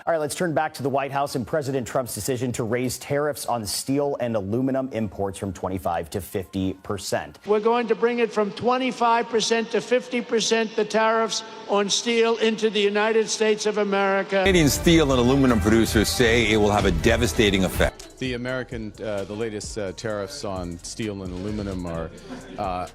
All right, let's turn back to the White House and President Trump's decision to raise tariffs on steel and aluminum imports from 25 to 50%. We're going to bring it from 25% to 50%, the tariffs on steel into the United States of America. Canadian steel and aluminum producers say it will have a devastating effect. The latest tariffs on steel and aluminum are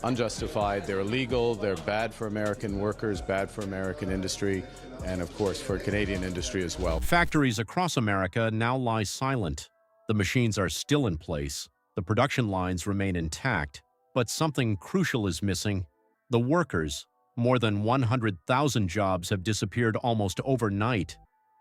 unjustified. They're illegal. They're bad for American workers, bad for American industry, and of course for Canadian industry as well. Factories across America now lie silent. The machines are still in place. The production lines remain intact. But something crucial is missing: the workers. More than 100,000 jobs have disappeared almost overnight.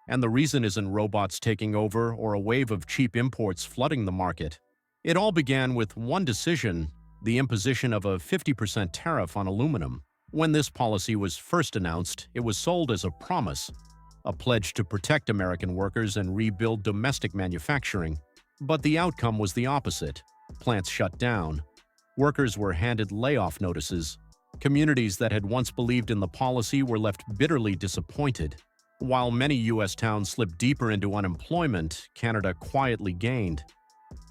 And the reason isn't robots taking over or a wave of cheap imports flooding the market. It all began with one decision: the imposition of a 50% tariff on aluminum. When this policy was first announced, it was sold as a promise, a pledge to protect American workers and rebuild domestic manufacturing. But the outcome was the opposite. Plants shut down. Workers were handed layoff notices. Communities that had once believed in the policy were left bitterly disappointed. While many U.S. towns slipped deeper into unemployment, Canada quietly gained.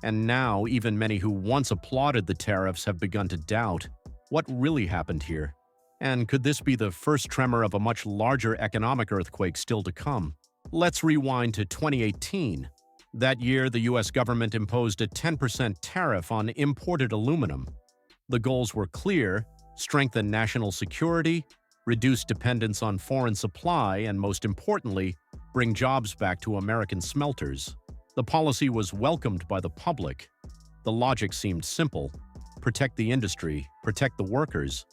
And now, even many who once applauded the tariffs have begun to doubt what really happened here. And could this be the first tremor of a much larger economic earthquake still to come? Let's rewind to 2018. That year, the U.S. government imposed a 10% tariff on imported aluminum. The goals were clear: strengthen national security, reduce dependence on foreign supply, and most importantly, bring jobs back to American smelters. The policy was welcomed by the public. The logic seemed simple: protect the industry, protect the workers.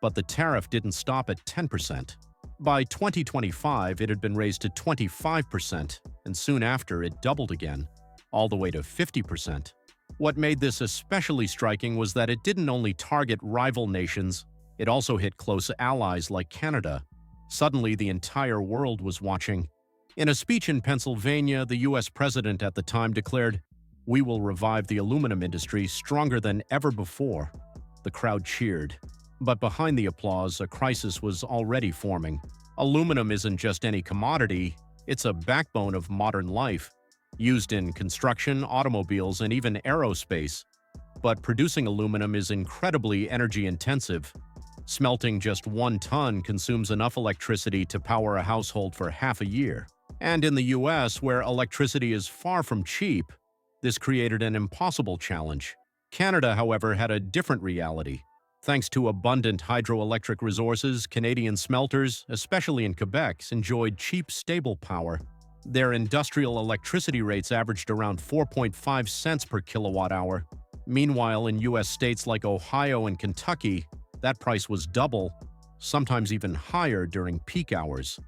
But the tariff didn't stop at 10%. By 2025, it had been raised to 25%, and soon after it doubled again, all the way to 50%. What made this especially striking was that it didn't only target rival nations, it also hit close allies like Canada. Suddenly, the entire world was watching. In a speech in Pennsylvania, the U.S. president at the time declared, "We will revive the aluminum industry stronger than ever before." The crowd cheered. But behind the applause, a crisis was already forming. Aluminum isn't just any commodity, it's a backbone of modern life, used in construction, automobiles, and even aerospace. But producing aluminum is incredibly energy-intensive. Smelting just 1 ton consumes enough electricity to power a household for half a year. And in the U.S., where electricity is far from cheap, this created an impossible challenge. Canada, however, had a different reality. Thanks to abundant hydroelectric resources, Canadian smelters, especially in Quebec, enjoyed cheap, stable power. Their industrial electricity rates averaged around 4.5 cents per kilowatt-hour. Meanwhile, in U.S. states like Ohio and Kentucky, that price was double, sometimes even higher during peak hours.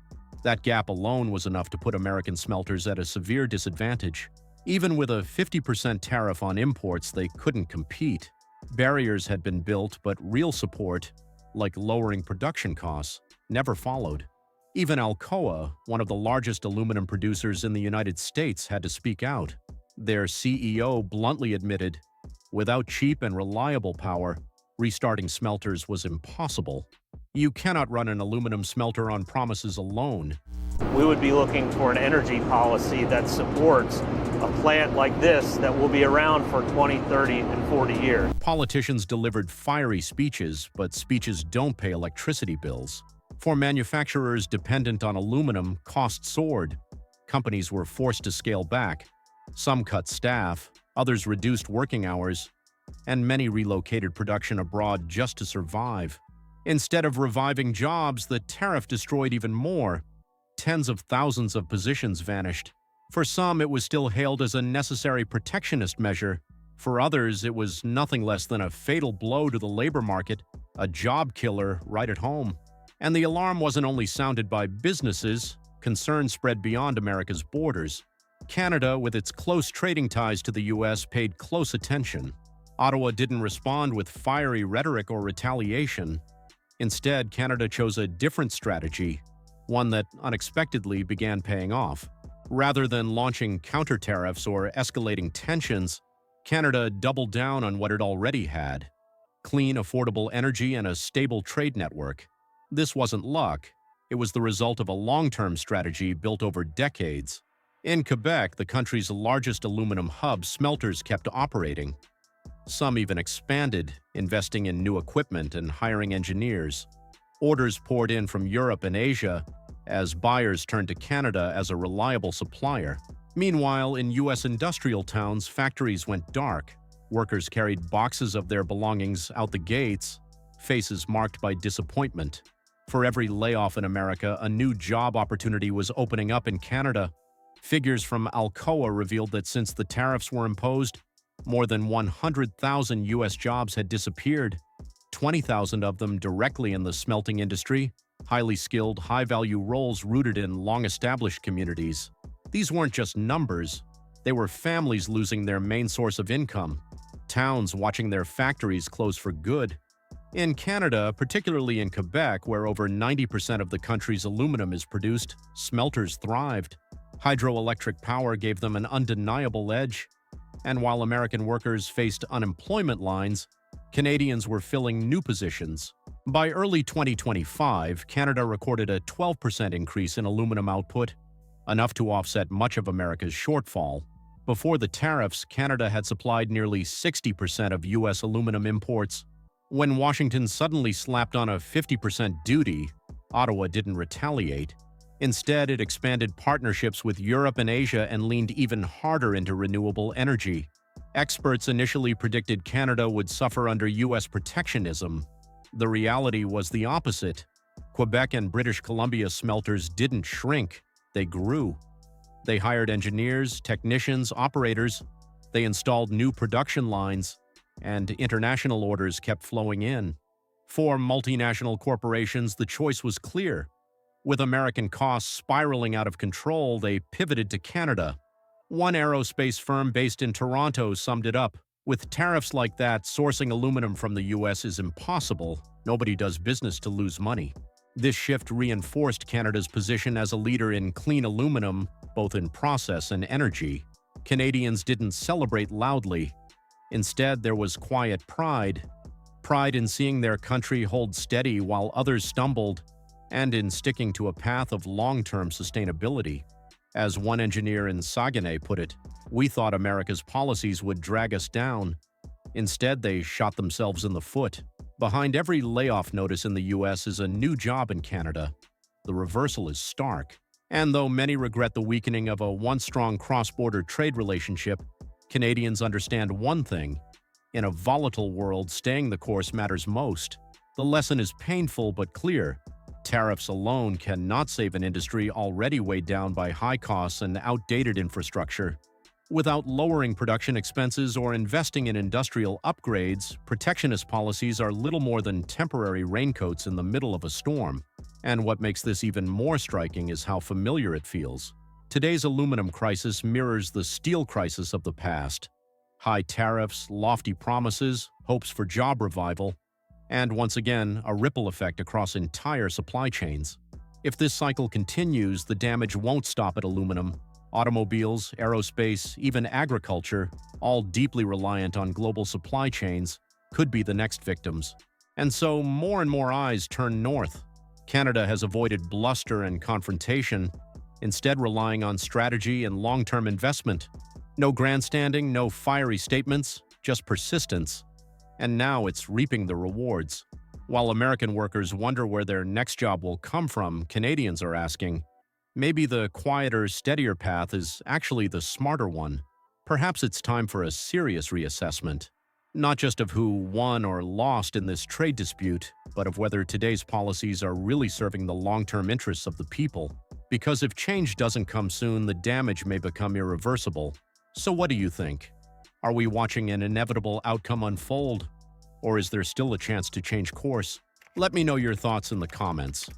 That gap alone was enough to put American smelters at a severe disadvantage. Even with a 50% tariff on imports, they couldn't compete. Barriers had been built, but real support, like lowering production costs, never followed. Even Alcoa, one of the largest aluminum producers in the United States, had to speak out. Their CEO bluntly admitted, without cheap and reliable power, restarting smelters was impossible. You cannot run an aluminum smelter on promises alone. We would be looking for an energy policy that supports a plant like this that will be around for 20, 30, and 40 years. Politicians delivered fiery speeches, but speeches don't pay electricity bills. For manufacturers dependent on aluminum, costs soared. Companies were forced to scale back. Some cut staff, others reduced working hours, and many relocated production abroad just to survive. Instead of reviving jobs, the tariff destroyed even more. Tens of thousands of positions vanished. For some, it was still hailed as a necessary protectionist measure. For others, it was nothing less than a fatal blow to the labor market, a job killer right at home. And the alarm wasn't only sounded by businesses, concern spread beyond America's borders. Canada, with its close trading ties to the U.S., paid close attention. Ottawa didn't respond with fiery rhetoric or retaliation. Instead, Canada chose a different strategy, one that unexpectedly began paying off. Rather than launching counter tariffs or escalating tensions, Canada doubled down on what it already had: clean, affordable energy and a stable trade network. This wasn't luck. It was the result of a long-term strategy built over decades. In Quebec, the country's largest aluminum hub, smelters kept operating. Some even expanded, investing in new equipment and hiring engineers. Orders poured in from Europe and Asia as buyers turned to Canada as a reliable supplier. Meanwhile, in U.S. industrial towns, factories went dark. Workers carried boxes of their belongings out the gates, faces marked by disappointment. For every layoff in America, a new job opportunity was opening up in Canada. Figures from Alcoa revealed that since the tariffs were imposed, more than 100,000 U.S. jobs had disappeared, 20,000 of them directly in the smelting industry, highly skilled, high-value roles rooted in long-established communities. These weren't just numbers. They were families losing their main source of income, towns watching their factories close for good. In Canada, particularly in Quebec, where over 90% of the country's aluminum is produced, smelters thrived. Hydroelectric power gave them an undeniable edge. And while American workers faced unemployment lines, Canadians were filling new positions. By early 2025, Canada recorded a 12% increase in aluminum output, enough to offset much of America's shortfall. Before the tariffs, Canada had supplied nearly 60% of U.S. aluminum imports. When Washington suddenly slapped on a 50% duty, Ottawa didn't retaliate. Instead, it expanded partnerships with Europe and Asia and leaned even harder into renewable energy. Experts initially predicted Canada would suffer under U.S. protectionism. The reality was the opposite. Quebec and British Columbia smelters didn't shrink, they grew. They hired engineers, technicians, operators. They installed new production lines, and international orders kept flowing in. For multinational corporations, the choice was clear. With American costs spiraling out of control, they pivoted to Canada. One aerospace firm based in Toronto summed it up. With tariffs like that, sourcing aluminum from the U.S. is impossible. Nobody does business to lose money. This shift reinforced Canada's position as a leader in clean aluminum, both in process and energy. Canadians didn't celebrate loudly. Instead, there was quiet pride. Pride in seeing their country hold steady while others stumbled, and in sticking to a path of long-term sustainability. As one engineer in Saguenay put it, "We thought America's policies would drag us down. Instead, they shot themselves in the foot." Behind every layoff notice in the U.S. is a new job in Canada. The reversal is stark. And though many regret the weakening of a once-strong cross-border trade relationship, Canadians understand one thing: in a volatile world, staying the course matters most. The lesson is painful but clear. Tariffs alone cannot save an industry already weighed down by high costs and outdated infrastructure. Without lowering production expenses or investing in industrial upgrades, protectionist policies are little more than temporary raincoats in the middle of a storm. And what makes this even more striking is how familiar it feels. Today's aluminum crisis mirrors the steel crisis of the past. High tariffs, lofty promises, hopes for job revival, and once again, a ripple effect across entire supply chains. If this cycle continues, the damage won't stop at aluminum. Automobiles, aerospace, even agriculture, all deeply reliant on global supply chains, could be the next victims. And so more and more eyes turn north. Canada has avoided bluster and confrontation, instead relying on strategy and long-term investment. No grandstanding, no fiery statements, just persistence. And now it's reaping the rewards. While American workers wonder where their next job will come from, Canadians are asking, maybe the quieter, steadier path is actually the smarter one. Perhaps it's time for a serious reassessment. Not just of who won or lost in this trade dispute, but of whether today's policies are really serving the long-term interests of the people. Because if change doesn't come soon, the damage may become irreversible. So what do you think? Are we watching an inevitable outcome unfold? Or is there still a chance to change course? Let me know your thoughts in the comments.